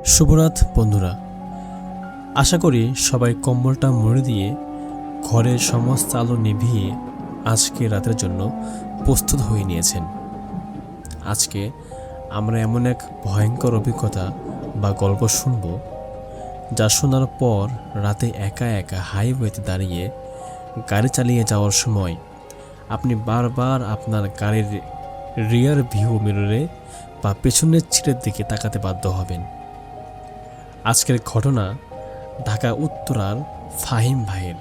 শুভরাত বন্ধুরা, আশা করি সবাই কম্বলটা মুড়ে দিয়ে ঘরের সমস্ত আলো নিভিয়ে আজকে রাতের জন্য প্রস্তুত হয়ে নিয়েছেন। আজকে আমরা এমন এক ভয়ঙ্কর অভিজ্ঞতা বা গল্প শুনব, যা শোনার পর রাতে একা একা হাইওয়েতে দাঁড়িয়ে গাড়ি চালিয়ে যাওয়ার সময় আপনি বারবার আপনার গাড়ির রিয়ার ভিউ মিররে বা পেছনের সিটের দিকে তাকাতে বাধ্য হবেন। আজকের ঘটনা ঢাকা উত্তরার ফাহিম ভাইয়ের।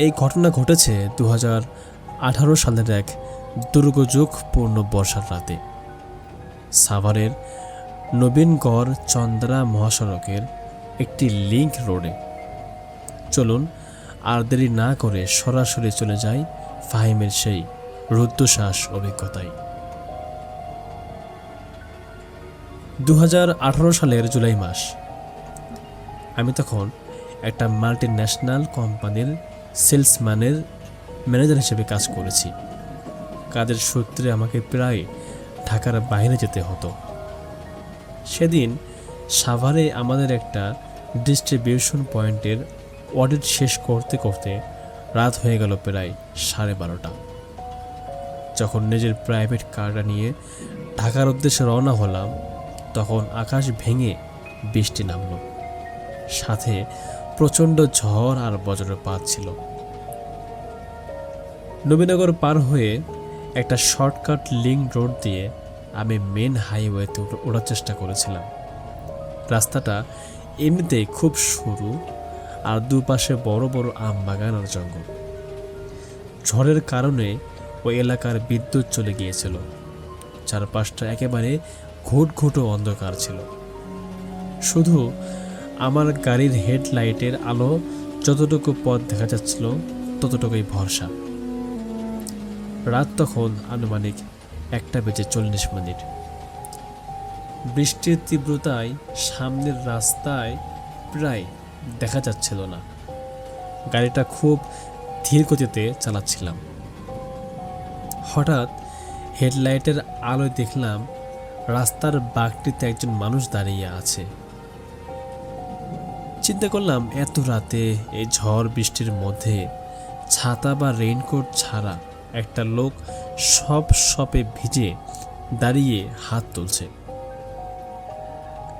এই ঘটনা ঘটেছে 2018 সালের এক দুর্যোগপূর্ণ বর্ষার রাতে সাভারের নবীনগড় চন্দ্রা মহাসড়কের একটি লিংক রোডে। চলুন আর দেরি না করে সরাসরি চলে যাই ফাহিমের সেই রুদ্ধশ্বাস অভিজ্ঞতায়। 2018 সালের জুলাই মাস। আমি তখন একটা মাল্টি ন্যাশনাল কোম্পানির সেলসম্যানের ম্যানেজার হিসেবে কাজ করেছি। কাজের সূত্রে আমাকে প্রায় ঢাকার বাইরে যেতে হতো। সেদিন সাভারে আমাদের একটা ডিস্ট্রিবিউশন পয়েন্টের অডিট শেষ করতে করতে রাত হয়ে গেল প্রায় 12:30। যখন নিজের প্রাইভেট কারটা নিয়ে ঢাকার উদ্দেশ্যে রওনা হলাম, তখন আকাশ ভেঙে বৃষ্টি নামল, সাথে প্রচণ্ড ঝড় আর বজ্রপাত ছিল। নবীনগর পার হয়ে একটা শর্টকাট লিংক রোড দিয়ে আমি মেন হাইওয়েতে ওঠার চেষ্টা করেছিলাম। রাস্তাটা এমনিতেই খুব সরু আর দুপাশে বড় বড় আম বাগান আর জঙ্গল। ঝড়ের কারণে ওই এলাকার বিদ্যুৎ চলে গিয়েছিল। চারপাশটা একেবারে ঘুটঘুটো অন্ধকার ছিল। শুধু আমার গাড়ির হেডলাইটের আলো যতটুকু পথ দেখা যাচ্ছিল ততটুকুই ভরসা। রাত তখন আনুমানিক 1:40। বৃষ্টির তীব্রতায় সামনের রাস্তায় প্রায় দেখা যাচ্ছিল না। গাড়িটা খুব ধীর গতিতে চালাচ্ছিলাম। হঠাৎ হেডলাইটের আলোয় দেখলাম রাস্তার বাঁকটিতে একজন মানুষ দাঁড়িয়ে আছে। চিন্তা করলাম, এত রাতে এই ঝড় বৃষ্টির মধ্যে ছাতা বা রেইনকোট ছাড়া একটা লোক সব সপে ভিজে দাঁড়িয়ে হাত তুলছে।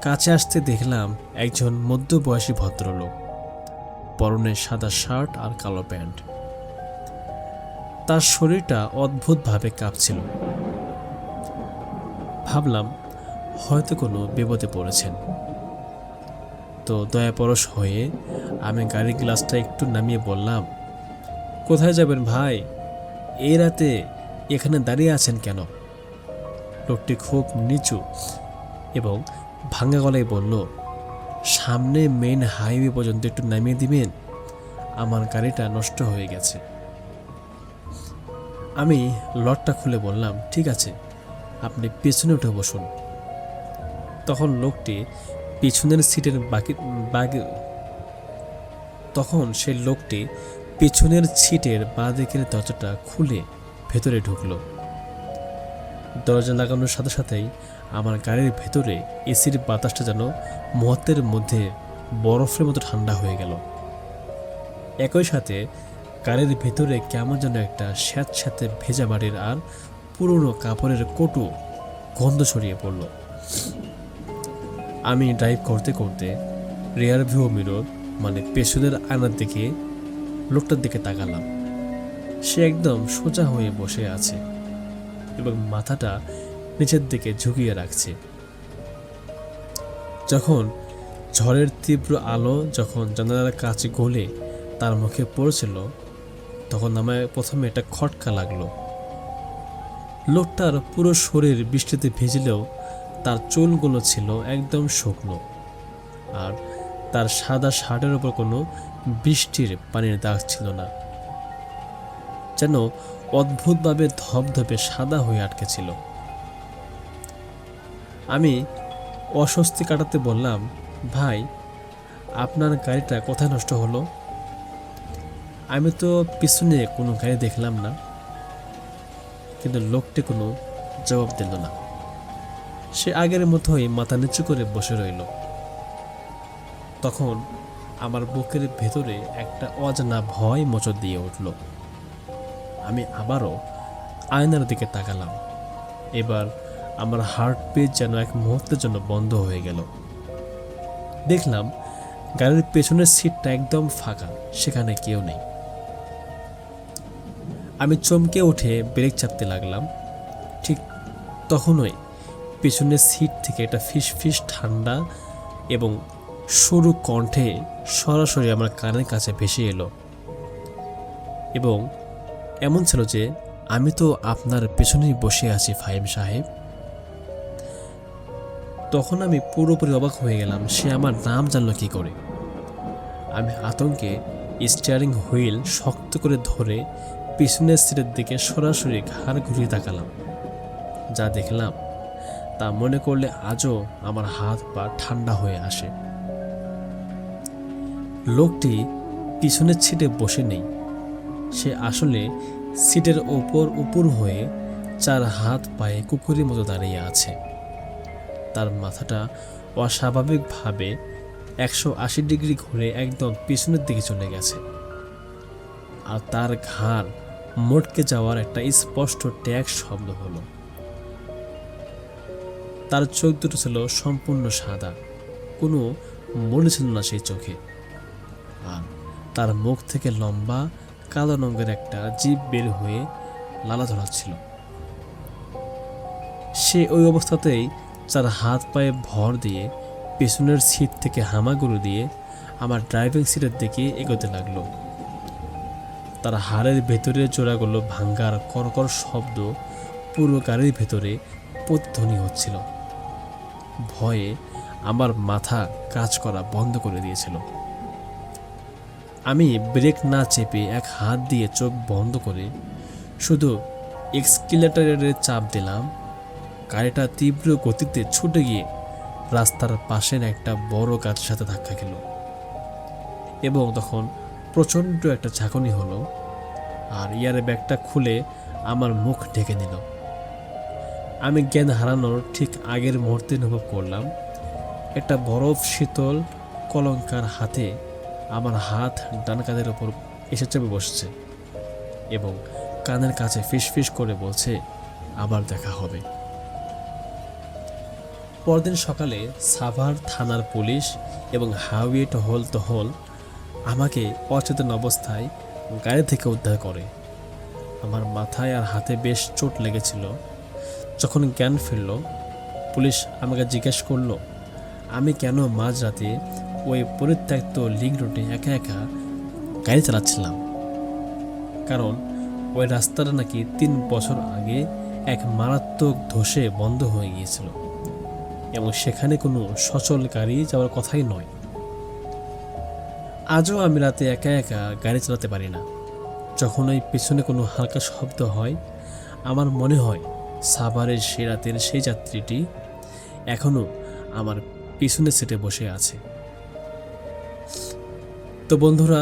কাছে আসতে দেখলাম একজন মধ্যবয়সী ভদ্রলোক, পরনে সাদা শার্ট আর কালো প্যান্ট। তার শরীরটা অদ্ভুতভাবে কাঁপছিল। ভাবলাম হয়তো কোনো বিপদে পড়েছেন। তো দয়াপরশ হয়ে আমি গাড়ির গ্লাসটা একটু নামিয়ে বললাম, কোথায় যাবেন ভাই? এই রাতে এখানে দাঁড়িয়ে আছেন কেন? লোকটি খুব নিচু এবং ভাঙা গলায় বলল, সামনে মেন হাইওয়ে পর্যন্ত একটু নামিয়ে দিবেন, আমার গাড়িটা নষ্ট হয়ে গেছে। আমি লকটা খুলে বললাম, ঠিক আছে, আপনি পেছনে উঠে বসুন। তখন লোকটি পিছনের সিটের পেছনের সিটের বাঁ দিকের দরজাটা খুলে ভেতরে ঢুকলো। দরজা লাগানোর সাথে সাথেই আমার গাড়ির ভেতরে এসির বাতাসটা যেন মুহূর্তের মধ্যে বরফের মতো ঠান্ডা হয়ে গেল। একই সাথে গাড়ির ভেতরে কেমন যেন একটা স্যাঁতস্যাঁতে ভেজা মাটির আর পুরনো কাপড়ের কটু গন্ধ ছড়িয়ে পড়ল। আমি ড্রাইভ করতে করতে রিয়ার ভিউ মিরর মানে পেছনের আয়নার দিকে লোকটার দিকে তাকালাম। সে একদম সোজা হয়ে বসে আছে এবং মাথাটা নিচের দিকে ঝুঁকিয়ে রাখছে। যখন ঝড়ের তীব্র আলো যখন জানালার কাছে গলে তার মুখে পড়েছিল, তখন আমার প্রথমে একটা খটকা লাগলো। লোকটার পুরো শরীর বৃষ্টিতে ভিজলেও তার চুলগুলো ছিল একদম শুকনো, আর তার সাদা শার্টের ওপর কোনো বৃষ্টির পানির দাগ ছিল না, যেন অদ্ভুতভাবে ধপধপে সাদা হয়ে আটকে ছিল। আমি অস্বস্তি কাটাতে বললাম, ভাই, আপনার গাড়িটা কোথায় নষ্ট হলো? আমি তো পিছনে কোনো গাড়ি দেখলাম না। কিন্তু লোকটি কোনো জবাব দিল না। সে আগের মতোই মাথা নিচু করে বসে রইল। তখন আমার বুকের ভেতরে একটা অজানা ভয় মোচড় দিয়ে উঠল। আমি আবারও আয়নার দিকে তাকালাম। এবার আমার হার্টবিট যেন এক মুহূর্তের জন্য বন্ধ হয়ে গেল। দেখলাম গাড়ির পেছনের সিটটা একদম ফাঁকা, সেখানে কেউ নেই। আমি চমকে উঠে ব্রেক চাপতে লাগলাম। ঠিক তখনই পেছনের সিট থেকে একটা ফিস ঠান্ডা এবং সরু কণ্ঠে সরাসরি আমার কানের কাছে ভেসে এলো এবং এমন ছিল যে, আমি তো আপনার পেছনেই বসে আছি ফাহিম সাহেব। তখন আমি পুরোপুরি অবাক হয়ে গেলাম, সে আমার নাম জানলো কি করে। আমি আতঙ্কে স্টিয়ারিং হুইল শক্ত করে ধরে পিছনের সিটের দিকে সরাসরি ঘাড় ঘুরিয়ে তাকালাম। যা দেখলাম তা মনে করলে আজও আমার হাত পা ঠান্ডা হয়ে আসে। লোকটি পিছনের সিটে বসে নেই, সে আসলে সিটের উপর হয়ে 4 হাত পায়ে কুকুরের মতো দাঁড়িয়ে আছে। তার মাথাটা অস্বাভাবিকভাবে 180 ডিগ্রি ঘুরে একদম পিছনের দিকে চলে গেছে, আর তার ঘাড় মটকে যাওয়ার একটা স্পষ্ট ট্যাগ শব্দ হলো। তার চোখ দুটো ছিল সম্পূর্ণ সাদা, কোনো মনে ছিল না সেই চোখে। আর তার মুখ থেকে লম্বা কালো রঙের একটা জিভ বের হয়ে লালা ঝরাচ্ছিল। সে ওই অবস্থাতেই 4 হাত পায়ে ভর দিয়ে পেছনের সিট থেকে হামাগুড়ি দিয়ে আমার ড্রাইভিং সিটের দিকে এগোতে লাগলো। তার হাড়ের ভেতরে জোড়াগুলো ভাঙ্গার কর্কর শব্দ পুরো গাড়ির ভেতরে প্রতিধ্বনি হচ্ছিল। ভয়ে আমার মাথা কাজ করা বন্ধ করে দিয়েছিল। আমি ব্রেক না চেপে এক হাত দিয়ে চোখ বন্ধ করে শুধু এক্সিলারেটরের চাপ দিলাম। গাড়িটা তীব্র গতিতে ছুটে গিয়ে রাস্তার পাশের একটা বড় গাছের সাথে ধাক্কা খেল এবং তখন প্রচণ্ড একটা ঝাঁকুনি হলো, আর ইয়ারের ব্যাগটা খুলে আমার মুখ ঢেকে নিল। আমি জ্ঞান হারানোর ঠিক আগের মুহূর্তে অনুভব করলাম একটা বরফ শীতল কলঙ্কার হাতে আমার হাত ডান কাঁধের ওপর এসে চেপে বসছে এবং কানের কাছে ফিসফিস করে বলছে, আবার দেখা হবে। পরদিন সকালে সাভার থানার পুলিশ এবং হাইওয়ে টহল আমাকে অচেতন অবস্থায় গাড়ি থেকে উদ্ধার করে। আমার মাথায় আর হাতে বেশ চোট লেগেছিল। যখন জ্ঞান ফিরল, পুলিশ আমাকে জিজ্ঞেস করলো আমি কেন মাঝরাতে ওই পরিত্যক্ত লিঙ্ক রোডে একা একা গাড়ি চালাচ্ছিলাম। কারণ ওই রাস্তাটা নাকি 3 বছর আগে এক মারাত্মক ধসে বন্ধ হয়ে গিয়েছিল এবং সেখানে কোনো সচল গাড়ি যাওয়ার কথাই নয়। আজও আমি রাতে একা একা গাড়ি চালাতে পারি না। যখন ওই পিছনে কোনো হালকা শব্দ হয়, আমার মনে হয় সাভারের সে রাতের সেই যাত্রীটি এখনো আমার পিছনের সিটে বসে আছে। তো বন্ধুরা,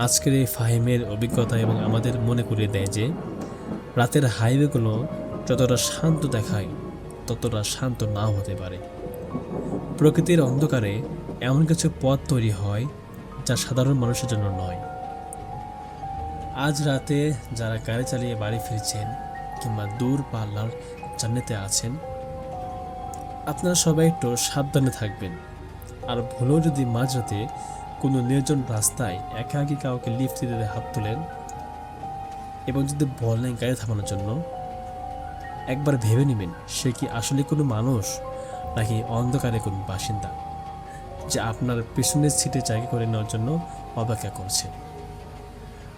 আজকের এই ফাহিমের অভিজ্ঞতা এবং আমাদের মনে করিয়ে দেয় যে রাতের হাইওয়েগুলো যতটা শান্ত দেখায় ততটা শান্ত নাও হতে পারে। প্রকৃতির অন্ধকারে এমন কিছু পথ তৈরি হয় যা সাধারণ মানুষের জন্য নয়। আজ রাতে যারা গাড়ি চালিয়ে বাড়ি ফিরছেন কিংবা দূর পাল্লার জার্নিতে আছেন, আপনারা সবাই একটু সাবধানে থাকবেন। আর ভুলেও যদি মাঝরাতে কোনো নির্জন রাস্তায় একাকী কাউকে লিফট দিতে হাত তোলেন এবং যদি বলেন গাড়ি থামানোর জন্য, একবার ভেবে নেবেন সে কি আসলে কোনো মানুষ নাকি অন্ধকারে কোনো বাসিন্দা যে আপনার পেছনের সিটে জায়গা করে নেওয়ার জন্য অপেক্ষা করছে।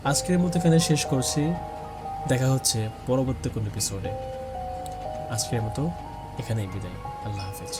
আজকের মতো এখানে শেষ করছি। দেখা হচ্ছে পরবর্তী কোনো এপিসোডে। আজকের মতো এখানেই বিদায়। আল্লাহ হাফেজ।